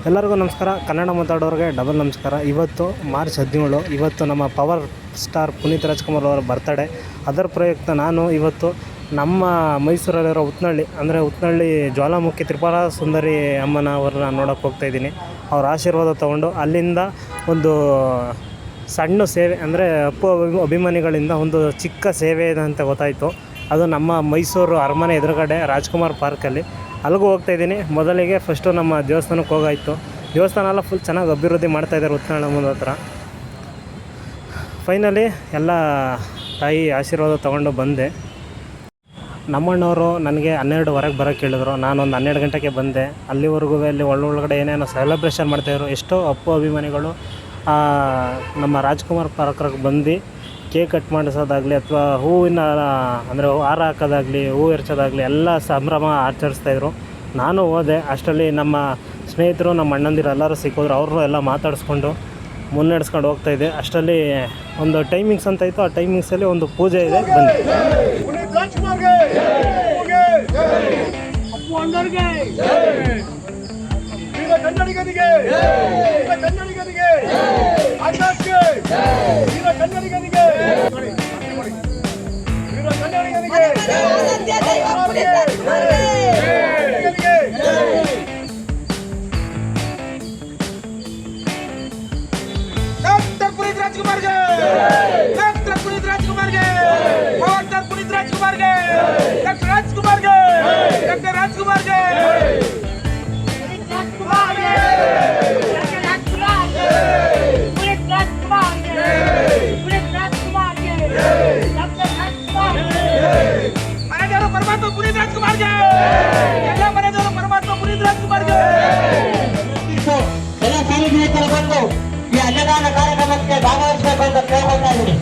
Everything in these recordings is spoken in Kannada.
ಎಲ್ಲರಿಗೂ ನಮಸ್ಕಾರ. ಕನ್ನಡ ಮಾತಾಡೋರಿಗೆ ಡಬಲ್ ನಮಸ್ಕಾರ. ಇವತ್ತು ಮಾರ್ಚ್ 17, ಇವತ್ತು ನಮ್ಮ ಪವರ್ ಸ್ಟಾರ್ ಪುನೀತ್ ರಾಜ್ಕುಮಾರ್ ಅವರ ಬರ್ತಡೇ. ಅದರ ಪ್ರಯುಕ್ತ ನಾನು ಇವತ್ತು ನಮ್ಮ ಮೈಸೂರಲ್ಲಿರೋ ಉತ್ತನಹಳ್ಳಿ ಜ್ವಾಲಾಮುಖಿ ತ್ರಿಪುರ ಸುಂದರಿ ಅಮ್ಮನವ್ರನ್ನ ನೋಡೋಕ್ಕೆ ಹೋಗ್ತಾಯಿದ್ದೀನಿ. ಅವ್ರ ಆಶೀರ್ವಾದ ತೊಗೊಂಡು ಅಲ್ಲಿಂದ ಒಂದು ಸಣ್ಣ ಸೇವೆ, ಅಂದರೆ ಅಭಿಮಾನಿಗಳಿಂದ ಒಂದು ಚಿಕ್ಕ ಸೇವೆ ಇದೆ ಅಂತ ಗೊತ್ತಾಯಿತು. ಅದು ನಮ್ಮ ಮೈಸೂರು ಅರಮನೆ ಎದುರುಗಡೆ ರಾಜ್ಕುಮಾರ್ ಪಾರ್ಕಲ್ಲಿ, ಅಲ್ಲಿಗೂ ಹೋಗ್ತಾಯಿದ್ದೀನಿ. ಮೊದಲಿಗೆ ಫಸ್ಟು ನಮ್ಮ ದೇವಸ್ಥಾನಕ್ಕೆ ಹೋಗಾಯಿತು. ದೇವಸ್ಥಾನ ಎಲ್ಲ ಫುಲ್ ಚೆನ್ನಾಗಿ ಅಭಿವೃದ್ಧಿ ಮಾಡ್ತಾಯಿದ್ದಾರೆ ಉತ್ತನಹಳ್ಳಿ ಹತ್ರ. ಫೈನಲಿ ಎಲ್ಲ ತಾಯಿ ಆಶೀರ್ವಾದ ತೊಗೊಂಡು ಬಂದೆ. ನಮ್ಮಣ್ಣವರು ನನಗೆ 12ವರೆಗೆ ಬರೋಕ್ಕೆ ಹೇಳಿದ್ರು. ನಾನೊಂದು 12 ಗಂಟೆಗೆ ಬಂದೆ. ಅಲ್ಲಿವರೆಗೂ ಅಲ್ಲಿ ಒಳಗಡೆ ಏನೇನೋ ಸೆಲೆಬ್ರೇಷನ್ ಮಾಡ್ತಾಯಿದ್ರು. ಎಷ್ಟೋ ಅಭಿಮಾನಿಗಳು ನಮ್ಮ ರಾಜ್ಕುಮಾರ್ ಪಾರ್ಕ್ಗೆ ಬಂದು ಕೇಕ್ ಕಟ್ ಮಾಡಿಸೋದಾಗಲಿ ಅಥವಾ ಹೂವಿನ ಅಂದರೆ ಹಾರ ಹಾಕೋದಾಗಲಿ, ಹೂವು ಎರಚೋದಾಗಲಿ ಎಲ್ಲ ಸಂಭ್ರಮ ಆಚರಿಸ್ತಾಯಿದ್ರು. ನಾನು ಹೋದೆ. ಅಷ್ಟರಲ್ಲಿ ನಮ್ಮ ಸ್ನೇಹಿತರು, ನಮ್ಮ ಅಣ್ಣಂದಿರು ಎಲ್ಲರೂ ಸಿಕ್ಕಿದ್ರು. ಅವರು ಎಲ್ಲ ಮಾತಾಡಿಸ್ಕೊಂಡು ಮುನ್ನಡೆಸ್ಕೊಂಡು ಹೋಗ್ತಾಯಿದ್ದೆ. ಅಷ್ಟರಲ್ಲಿ ಒಂದು ಟೈಮಿಂಗ್ಸ್ ಅಂತ ಇತ್ತು. ಆ ಟೈಮಿಂಗ್ಸಲ್ಲಿ ಒಂದು ಪೂಜೆ ಇದೆ, ಬಂದೆ.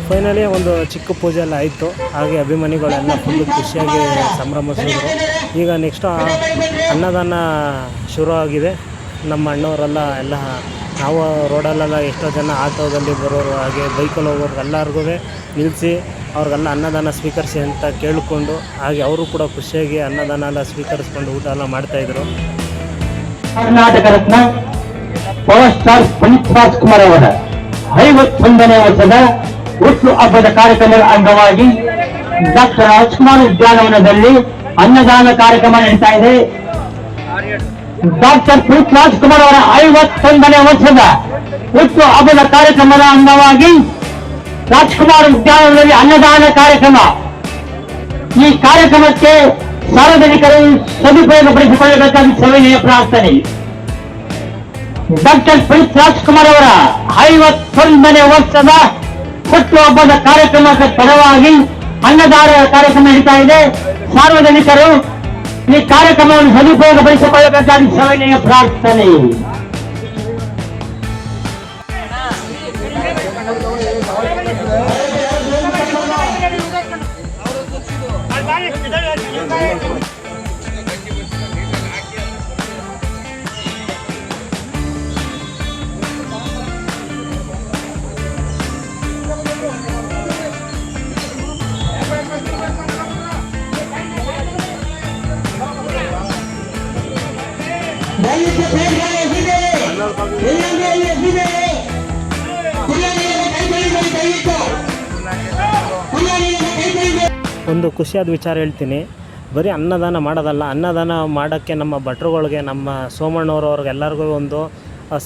ಫೈನಲಿ ಒಂದು ಚಿಕ್ಕ ಪೂಜೆ ಎಲ್ಲ ಆಯಿತು. ಹಾಗೆ ಅಭಿಮಾನಿಗಳೆಲ್ಲ ಫುಲ್ಲು ಖುಷಿಯಾಗಿ ಸಂಭ್ರಮಿಸಿದ್ರು. ಈಗ ನೆಕ್ಸ್ಟ್ ಅನ್ನದಾನ ಶುರು ಆಗಿದೆ. ನಮ್ಮ ಅಣ್ಣವರೆಲ್ಲ ನಾವು ರೋಡಲ್ಲೆಲ್ಲ ಎಷ್ಟೋ ಜನ ಆಟೋದಲ್ಲಿ ಬರೋರು, ಹಾಗೆ ಬೈಕಲ್ಲಿ ಹೋಗೋರು ಎಲ್ಲರಿಗೂ ನಿಲ್ಲಿಸಿ ಅವ್ರಿಗೆಲ್ಲ ಅನ್ನದಾನ ಸ್ವೀಕರಿಸಿ ಅಂತ ಕೇಳಿಕೊಂಡು, ಹಾಗೆ ಅವರು ಕೂಡ ಖುಷಿಯಾಗಿ ಅನ್ನದಾನ ಎಲ್ಲ ಸ್ವೀಕರಿಸ್ಕೊಂಡು ಊಟ ಎಲ್ಲ ಮಾಡ್ತಾಯಿದ್ರು. ಕರ್ನಾಟಕ ರತ್ನ ಪವರ್ ಸ್ಟಾರ್ ಪುನೀತ್ ರಾಜ್ಕುಮಾರ್ ಅವರ 51ನೇ ವರ್ಷದ ಹುಟ್ಟು ಹಬ್ಬದ ಕಾರ್ಯಕ್ರಮದ ಅಂಗವಾಗಿ ಡಾಕ್ಟರ್ ರಾಜ್ಕುಮಾರ್ ಉದ್ಯಾನವನದಲ್ಲಿ ಅನ್ನದಾನ ಕಾರ್ಯಕ್ರಮ ನಡೀತಾ ಇದೆ. ಡಾಕ್ಟರ್ ಪುನೀತ್ ರಾಜ್ಕುಮಾರ್ ಅವರ 51ನೇ ವರ್ಷದ ಹುಟ್ಟು ಹಬ್ಬದ ಕಾರ್ಯಕ್ರಮದ ಅಂಗವಾಗಿ ರಾಜ್ಕುಮಾರ್ ಉದ್ಯಾನವನದಲ್ಲಿ ಅನ್ನದಾನ ಕಾರ್ಯಕ್ರಮ. ಈ ಕಾರ್ಯಕ್ರಮಕ್ಕೆ ಸಾರ್ವಜನಿಕರು ಸದುಪಯೋಗಪಡಿಸಿಕೊಳ್ಳಬೇಕಾದ ಸವಿನಯ ಪ್ರಾರ್ಥನೆ. ಡಾಕ್ಟರ್ ಪುನೀತ್ ರಾಜ್ಕುಮಾರ್ ಅವರ 51ನೇ ವರ್ಷದ ಹುಟ್ಟುಹಬ್ಬದ ಕಾರ್ಯಕ್ರಮದ ಪರವಾಗಿ ಅನ್ನದಾನ ಕಾರ್ಯಕ್ರಮ ನಡೀತಾ ಇದೆ. ಸಾರ್ವಜನಿಕರು ಈ ಕಾರ್ಯಕ್ರಮವನ್ನು ಸದುಪಯೋಗಪಡಿಸಿಕೊಳ್ಳಬೇಕಾದ ಸವಿನಯ ಪ್ರಾರ್ಥನೆ. ಒಂದು ಖುಷಿಯಾದ ವಿಚಾರ ಹೇಳ್ತೀನಿ. ಬರೀ ಅನ್ನದಾನ ಮಾಡೋದಲ್ಲ, ಅನ್ನದಾನ ಮಾಡೋಕ್ಕೆ ನಮ್ಮ ಭಟ್ರುಗಳಿಗೆ, ನಮ್ಮ ಸೋಮಣ್ಣವ್ರವ್ರಿಗೆ ಎಲ್ಲರಿಗೂ ಒಂದು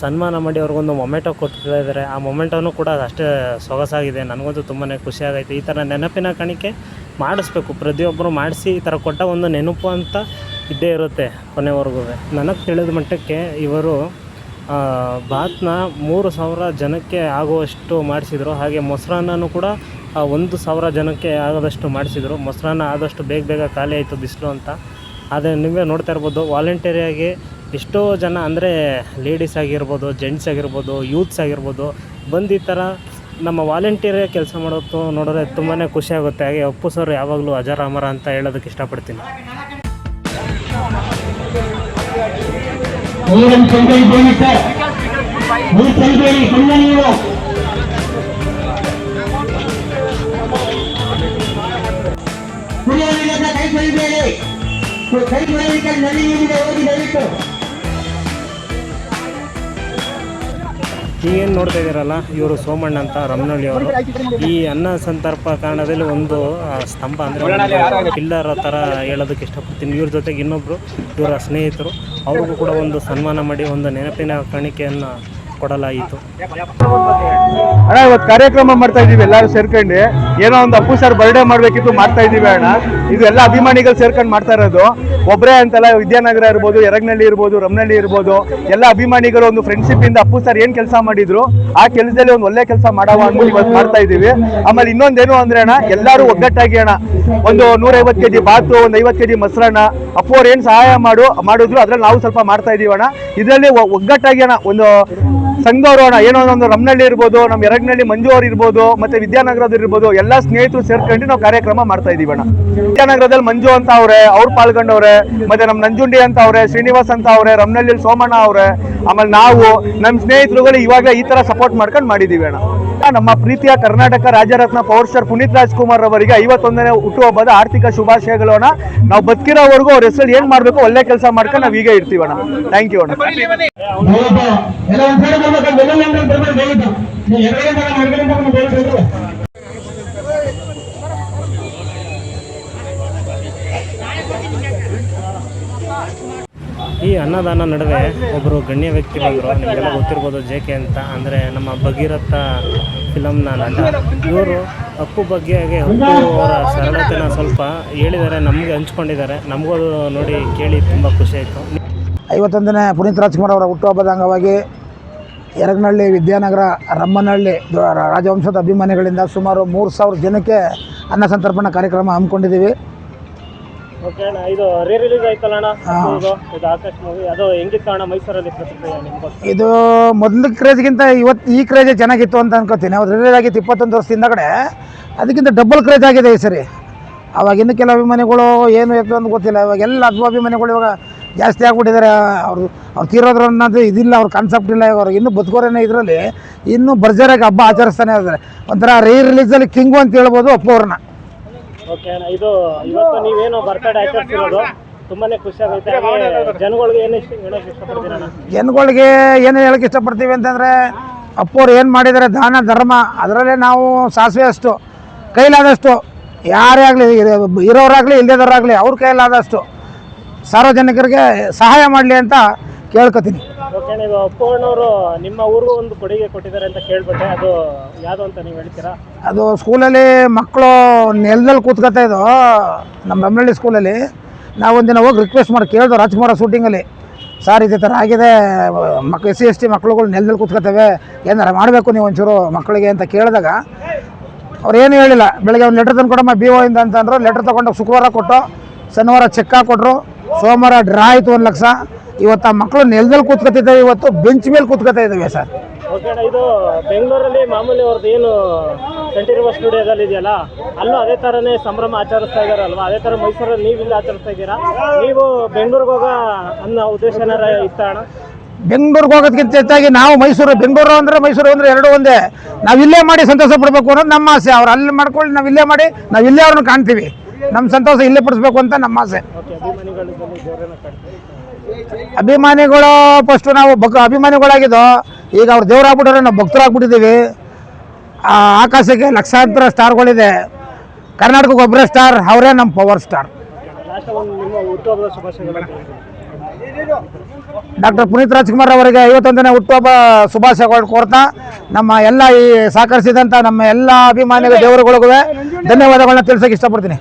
ಸನ್ಮಾನ ಮಾಡಿ ಅವ್ರಿಗೊಂದು ಮೊಮೆಂಟೋ ಕೊಟ್ಟಿದ್ದಾರೆ. ಆ ಮೊಮೆಂಟೋನು ಕೂಡ ಅಷ್ಟೇ ಸೊಗಸಾಗಿದೆ. ನನಗಂತೂ ತುಂಬಾ ಖುಷಿಯಾಗೈತೆ. ಈ ಥರ ನೆನಪಿನ ಕಾಣಿಕೆ ಮಾಡಿಸ್ಬೇಕು, ಪ್ರತಿಯೊಬ್ಬರು ಮಾಡಿಸಿ ಈ ಥರ ಕೊಟ್ಟ ಒಂದು ನೆನಪು ಅಂತ ಇದ್ದೇ ಇರುತ್ತೆ ಕೊನೆವರೆಗೂ. ನನಗೆ ತಿಳಿದ ಮಟ್ಟಕ್ಕೆ ಇವರು ಭಾತ್ನ 3,000 ಜನಕ್ಕೆ ಆಗುವಷ್ಟು ಮಾಡಿಸಿದರು. ಹಾಗೆ ಮೊಸರನ್ನೂ ಕೂಡ 1,000 ಜನಕ್ಕೆ ಆಗೋದಷ್ಟು ಮಾಡಿಸಿದರು. ಮೊಸರನ್ನ ಆದಷ್ಟು ಬೇಗ ಖಾಲಿ ಆಯಿತು ಬಿಸಿಲು ಅಂತ. ಆದರೆ ನೀವೇ ನೋಡ್ತಾ ಇರ್ಬೋದು, ವಾಲಂಟರಿಯಾಗಿ ಎಷ್ಟೋ ಜನ, ಅಂದರೆ ಲೇಡೀಸ್ ಆಗಿರ್ಬೋದು, ಜೆಂಟ್ಸ್ ಆಗಿರ್ಬೋದು, ಯೂತ್ಸ್ ಆಗಿರ್ಬೋದು, ಬಂದು ಈ ಥರ ನಮ್ಮ ವಾಲಂಟಿಯರ್ ಕೆಲಸ ಮಾಡೋದು ನೋಡಿದ್ರೆ ತುಂಬಾ ಖುಷಿಯಾಗುತ್ತೆ. ಹಾಗೆ ಅಪ್ಪು ಸರ್ ಯಾವಾಗಲೂ ಅಜರ ಅಮರ ಅಂತ ಹೇಳೋದಕ್ಕೆ ಇಷ್ಟಪಡ್ತೀನಿ. ಕೈ ನಡೆಯಲಿಕ್ಕೆ ನಡೆಯುವುದೇ ಹೋಗಿ ದಯವಿಟ್ಟು ಈಗೇನು ನೋಡ್ತಾ ಇದ್ದೀರಲ್ಲ, ಇವರು ಸೋಮಣ್ಣ ಅಂತ ರಮನಹಳ್ಳಿ ಅವರು. ಈ ಅನ್ನ ಸಂತರ್ಪ ಕಾರಣದಲ್ಲಿ ಒಂದು ಸ್ತಂಭ ಅಂದರೆ ಪಿಲ್ಲರ್ ಥರ ಹೇಳೋದಕ್ಕೆ ಇಷ್ಟಪಡ್ತೀನಿ. ಇವ್ರ ಜೊತೆಗೆ ಇನ್ನೊಬ್ಬರು ಇವರ ಸ್ನೇಹಿತರು, ಅವ್ರಿಗೂ ಕೂಡ ಒಂದು ಸನ್ಮಾನ ಮಾಡಿ ಒಂದು ನೆನಪಿನ ಕಾಣಿಕೆಯನ್ನು ಕೊಡಲಾಯಿತು. ಅಣ್ಣ ಇವತ್ತು ಕಾರ್ಯಕ್ರಮ ಮಾಡ್ತಾ ಇದೀವಿ, ಎಲ್ಲರೂ ಸೇರ್ಕೊಂಡು. ಏನೋ ಒಂದು ಅಪ್ಪು ಸರ್ ಬರ್ಡೇ ಮಾಡ್ಬೇಕಿತ್ತು, ಮಾಡ್ತಾ ಇದೀವಿ ಅಣ್ಣ. ಇದು ಎಲ್ಲ ಅಭಿಮಾನಿಗಳು ಸೇರ್ಕೊಂಡು ಮಾಡ್ತಾ ಇರೋದು, ಒಬ್ಬರೇ ಅಂತಲ್ಲ. ವಿದ್ಯಾನಗರ ಇರ್ಬೋದು, ಯರಗನಹಳ್ಳಿ ಇರ್ಬೋದು, ರಮನಹಳ್ಳಿ ಇರ್ಬೋದು, ಎಲ್ಲ ಅಭಿಮಾನಿಗಳು ಒಂದು ಫ್ರೆಂಡ್ಶಿಪ್ ಇಂದ ಅಪ್ಪು ಸರ್ ಏನ್ ಕೆಲಸ ಮಾಡಿದ್ರು ಆ ಕೆಲಸದಲ್ಲಿ ಒಂದು ಒಳ್ಳೆ ಕೆಲಸ ಮಾಡವ ಅಂದ್ಬಿಟ್ಟು ಇವತ್ತು ಮಾಡ್ತಾ ಇದೀವಿ. ಆಮೇಲೆ ಇನ್ನೊಂದೇನು ಅಂದ್ರೆ ಅಣ್ಣ, ಎಲ್ಲರೂ ಒಗ್ಗಟ್ಟಾಗಿ ಅಣ್ಣ, ಒಂದು 150 kg ಬಾತು, ಒಂದು 50 kg ಮೊಸರನ್ನ ಅಪ್ಪು ಅವ್ರು ಏನ್ ಸಹಾಯ ಮಾಡಿದ್ರು ಅದ್ರಲ್ಲಿ ನಾವು ಸ್ವಲ್ಪ ಮಾಡ್ತಾ ಇದೀವಿ ಅಣ್ಣ. ಇದರಲ್ಲಿ ಒಗ್ಗಟ್ಟಾಗಿ ಅಣ್ಣ, ಒಂದು ಸಂಘದವರು ಅಣ್ಣ, ಏನೋ ಒಂದು ರಮನಹಳ್ಳಿ ಇರ್ಬೋದು, ನಮ್ಮ ಯರಗನಹಳ್ಳಿ ಮಂಜು ಅವ್ರು ಇರ್ಬೋದು, ಮತ್ತೆ ವಿದ್ಯಾನಗರದವ್ರು ಇರ್ಬೋದು, ಎಲ್ಲ ಸ್ನೇಹಿತರು ಸೇರ್ಕೊಂಡು ನಾವು ಕಾರ್ಯಕ್ರಮ ಮಾಡ್ತಾ ಇದೀವಿ ಅಣ್ಣ. ವಿದ್ಯಾನಗರದಲ್ಲಿ ಮಂಜು ಅಂತ ಅವ್ರೆ, ಅವ್ರು ಪಾಲ್ಗೊಂಡವ್ರೆ, ಮತ್ತೆ ನಮ್ಮ ನಂಜುಂಡಿ ಅಂತ ಅವ್ರೆ, ಶ್ರೀನಿವಾಸ್ ಅಂತ ಅವ್ರೆ, ರಮನಹಳ್ಳಿ ಸೋಮಣ್ಣ ಅವ್ರೆ, ಆಮೇಲೆ ನಾವು ನಮ್ಮ ಸ್ನೇಹಿತರುಗಳು ಇವಾಗ ಈ ತರ ಸಪೋರ್ಟ್ ಮಾಡ್ಕೊಂಡು ಮಾಡಿದೀವಿ ಅಣ್ಣ. ನಮ್ಮ ಪ್ರೀತಿಯ ಕರ್ನಾಟಕ ರಾಜ್ಯರತ್ನ ಪವರ್ ಸ್ಟಾರ್ ಪುನೀತ್ ರಾಜ್ಕುಮಾರ್ ಅವರಿಗೆ 51ನೇ ಹುಟ್ಟುಹಬ್ಬದ ಆರ್ಥಿಕ ಶುಭಾಶಯಗಳು ಅಣ್ಣ. ನಾವು ಬದುಕಿರೋವರೆಗೂ ಅವ್ರ ಹೆಸರು ಏನ್ ಮಾಡ್ಬೇಕು ಒಳ್ಳೆ ಕೆಲಸ ಮಾಡ್ಕೊಂಡು ನಾವು ಹೀಗೆ ಇರ್ತೀವಿ ಅಣ್ಣ. ಥ್ಯಾಂಕ್ ಯು ಅಣ್ಣ. ಈ ಅನ್ನದಾನ ನಡುವೆ ಒಬ್ಬರು ಗಣ್ಯ ವ್ಯಕ್ತಿ ಬಂದರು. ನಿಮಗೆಲ್ಲ ಗೊತ್ತಿರ್ಬೋದು, JK ಅಂತ, ಅಂದರೆ ನಮ್ಮ ಭಗೀರಥ ಫಿಲಮ್ನ ನಟ. ಇವರು ಅಪ್ಪು ಬಗ್ಗೆ ಅಪ್ಪು ಅವರ ಸರಳತೆನ ಸ್ವಲ್ಪ ಹೇಳಿದ್ದಾರೆ, ನಮಗೆ ಹಂಚ್ಕೊಂಡಿದ್ದಾರೆ. ನಮಗೂ ಅದು ನೋಡಿ ಕೇಳಿ ತುಂಬ ಖುಷಿ ಆಯಿತು. 51ನೇ ಪುನೀತ್ ರಾಜ್ಕುಮಾರ್ ಅವರ ಹುಟ್ಟುಹಬ್ಬದ ಅಂಗವಾಗಿ ಯರಗನಹಳ್ಳಿ, ವಿದ್ಯಾನಗರ, ರಮ್ಮನಹಳ್ಳಿ ರಾಜವಂಶದ ಅಭಿಮಾನಿಗಳಿಂದ ಸುಮಾರು 3000 ಜನಕ್ಕೆ ಅನ್ನ ಸಂತರ್ಪಣಾ ಕಾರ್ಯಕ್ರಮ ಹಮ್ಮಿಕೊಂಡಿದ್ದೀವಿ. ಓಕೆ ಅಣ್ಣ, ಇದು ರಿಲೀಸ್ ಆಯ್ತಲ್ಲ ಅಣ್ಣ, ಇದು ಆಕಾಶ್ ಮೂವಿ, ಅದು ಹೆಂಗಿತ್ತು ಅಣ್ಣ ಮೈಸೂರಲ್ಲಿ ಪ್ರತಿಕ್ರಿಯೆ ನಿಮ್ಗೆ? ಇದು ಮೊದಲ ಕ್ರೇಜ್ಗಿಂತ ಇವತ್ತು ಈ ಕ್ರೇಜೇ ಚೆನ್ನಾಗಿತ್ತು ಅಂತ ಅನ್ಕೋತೀನಿ. ಅವ್ರು ರಿಲೀಸ್ ಆಗಿತ್ತು 21 ವರ್ಷದಿಂದ ಕಡೆ, ಅದಕ್ಕಿಂತ ಡಬಲ್ ಕ್ರೇಜ್ ಆಗಿದೆ ಈ ಸರಿ. ಅವಾಗಿನ್ನು ಕೆಲವು ಅಭಿಮಾನಿಗಳು ಏನು ಯಾಕೆ ಅಂತ ಗೊತ್ತಿಲ್ಲ, ಇವಾಗೆಲ್ಲ ಅಭಿಮಾನಿಗಳು ಇವಾಗ ಜಾಸ್ತಿ ಆಗ್ಬಿಟ್ಟಿದ್ದಾರೆ. ಅವ್ರು ತೀರೋದ್ರ ಅನ್ನೋದು ಇದಿಲ್ಲ, ಅವ್ರ ಕಾನ್ಸೆಪ್ಟ್ ಇಲ್ಲ. ಅವ್ರು ಇನ್ನೂ ಬದುಕೋರೇನೆ ಇದರಲ್ಲಿ ಇನ್ನೂ ಭರ್ಜರಿಯಾಗಿ ಹಬ್ಬ ಆಚರಿಸ್ತಾನೆ ಇದ್ದಾರೆ. ಒಂಥರ ರಿಲೀಸಲ್ಲಿ ಕಿಂಗು ಅಂತ ಹೇಳ್ಬೋದು ಅಪ್ಪು ಅವ್ರನ್ನ. ಓಕೆ ಅಣ್ಣ, ಇದು ಇವತ್ತು ನೀವೇನು ಬರ್ತಡೇ ಆಚರಿಸಿರೋದು ತುಂಬಾ ಖುಷಿ ಆಗುತ್ತೆ. ಜನಗಳಿಗೆ ಏನು ಹೇಳೋಕೆ ಇಷ್ಟಪಡ್ತೀರ ಅಣ್ಣ? ಜನಗಳಿಗೆ ಏನು ಹೇಳೋಕ್ಕೆ ಇಷ್ಟಪಡ್ತೀವಿ ಅಂತಂದರೆ, ಅಪ್ಪು ಅವ್ರು ಏನು ಮಾಡಿದ್ದಾರೆ ದಾನ ಧರ್ಮ, ಅದರಲ್ಲೇ ನಾವು ಸಾಸಿವೆ ಅಷ್ಟು ಕೈಲಾದಷ್ಟು ಯಾರೇ ಆಗಲಿ, ಇರೋರಾಗಲಿ ಇಲ್ಲದವರಾಗಲಿ, ಅವ್ರ ಕೈಲಾದಷ್ಟು ಸಾರ್ವಜನಿಕರಿಗೆ ಸಹಾಯ ಮಾಡಲಿ ಅಂತ ಕೇಳ್ಕೊತೀನಿ. ಓಕೆ, ನೀವು ಅಪ್ಪು ಅಣ್ಣವರು ನಿಮ್ಮ ಊರಿಗೂ ಒಂದು ಕೊಡುಗೆ ಕೊಟ್ಟಿದ್ದಾರೆ ಅಂತ ಕೇಳ್ಬಿಟ್ಟೆ, ಅದು ಯಾವುದು ಅಂತ ನೀವು ಹೇಳ್ತೀರಾ? ಅದು ಸ್ಕೂಲಲ್ಲಿ ಮಕ್ಕಳು ನೆಲದಲ್ಲಿ ಕೂತ್ಕೊತಾ ಇದ್ದೋ, ನಮ್ಮ ರಮನಹಳ್ಳಿ ಸ್ಕೂಲಲ್ಲಿ. ನಾವೊಂದಿನ ಹೋಗಿ ರಿಕ್ವೆಸ್ಟ್ ಮಾಡಿ ಕೇಳಿದೋ ರಾಜ್ಕುಮಾರ ಶೂಟಿಂಗಲ್ಲಿ, ಸರ್ ಇದೇ ಥರ ಆಗಿದೆ, SC ST ಮಕ್ಳುಗಳು ನೆಲದಲ್ಲಿ ಕೂತ್ಕೊತವೆ, ಏನಾರ ಮಾಡಬೇಕು ನೀವು ಒಂಚೂರು ಮಕ್ಕಳಿಗೆ ಅಂತ ಕೇಳಿದಾಗ ಅವ್ರು ಏನು ಹೇಳಿಲ್ಲ. ಬೆಳಗ್ಗೆ ಒಂದು ಲೆಟ್ರ್ ತಂದು ಕೊಡಮ್ಮ BO ಇಂದ ಅಂತಂದರು. ಲೆಟ್ರ್ ತೊಗೊಂಡು ಶುಕ್ರವಾರ ಕೊಟ್ಟು, ಶನಿವಾರ ಚೆಕ್ ಹಾಕ್ಕೊಟ್ರು, ಸೋಮವಾರ ಡ್ರಾ ಆಯಿತು 1 ಲಕ್ಷ. ಇವತ್ತು ಆ ಮಕ್ಕಳು ನೆಲದಲ್ಲಿ ಕೂತ್ಕೊತಿದ್ದಾವೆ, ಇವತ್ತು ಬೆಂಚ್ ಮೇಲೆ ಕೂತ್ಕೊತಾ ಇದ್ದಾವೆ ಸರ್. ಓಕೆ ಅಣ್ಣ, ಇದು ಬೆಂಗಳೂರಲ್ಲಿ ಮಾಮೂಲಿ ಅವ್ರದ್ದು ಏನು ಕಂಠೀರವ ಸ್ಟುಡಿಯೋದಲ್ಲಿ ಇದೆಯಲ್ಲ, ಅಲ್ಲೂ ಅದೇ ಥರನೇ ಸಂಭ್ರಮ ಆಚರಿಸ್ತಾ ಇದ್ದಾರಲ್ವಾ? ಅದೇ ಥರ ಮೈಸೂರಲ್ಲಿ ನೀವು ಇಲ್ಲಿ ಆಚರಿಸ್ತಾ ಇದ್ದೀರಾ? ನೀವು ಬೆಂಗಳೂರಿಗೆ ಹೋಗೋ ಅನ್ನೋ ಉದ್ದೇಶ ಏನಾರ ಇತ್ತ ಅಣ್ಣ? ಬೆಂಗಳೂರಿಗೆ ಹೋಗೋದಕ್ಕಿಂತ ಹೆಚ್ಚಾಗಿ ನಾವು ಬೆಂಗಳೂರು ಅಂದರೆ ಮೈಸೂರು ಅಂದರೆ ಎರಡೂ ಒಂದೇ. ನಾವು ಇಲ್ಲೇ ಮಾಡಿ ಸಂತೋಷ ಪಡಬೇಕು ಅನ್ನೋದು ನಮ್ಮ ಆಸೆ. ಅವ್ರು ಅಲ್ಲಿ ಮಾಡ್ಕೊಳ್ಳಿ, ನಾವು ಇಲ್ಲೇ ಮಾಡಿ ನಾವು ಇಲ್ಲೇ ಅವ್ರನ್ನ ಕಾಣ್ತೀವಿ. ನಮ್ಮ ಸಂತೋಷ ಇಲ್ಲೇ ಪಡಿಸ್ಬೇಕು ಅಂತ ನಮ್ಮ ಆಸೆ. ಅಭಿಮಾನಿಗಳು ಫಸ್ಟು ನಾವು ಅಭಿಮಾನಿಗಳಾಗಿದ್ದೋ, ಈಗ ಅವ್ರು ದೇವರಾಗ್ಬಿಟ್ರೆ ನಾವು ಭಕ್ತರಾಗ್ಬಿಟ್ಟಿದ್ದೀವಿ. ಆಕಾಶಕ್ಕೆ ಲಕ್ಷಾಂತರ ಸ್ಟಾರ್ಗಳಿದೆ, ಕರ್ನಾಟಕಕ್ಕೆ ಒಬ್ಬರೇ ಸ್ಟಾರ್, ಅವರೇ ನಮ್ಮ power star. Doctor Puneeth Rajkumar ಅವರಿಗೆ 51ನೇ ಹುಟ್ಟುಹಬ್ಬ ಶುಭಾಶಯಗಳು ಕೋರ್ತಾ, ನಮ್ಮ ಎಲ್ಲ ಈ ಸಹಕರಿಸಿದಂಥ ನಮ್ಮ ಎಲ್ಲ ಅಭಿಮಾನಿಗಳ ದೇವರುಗಳಿಗೂ ಧನ್ಯವಾದಗಳನ್ನ ತಿಳಿಸೋಕೆ ಇಷ್ಟಪಡ್ತೀನಿ.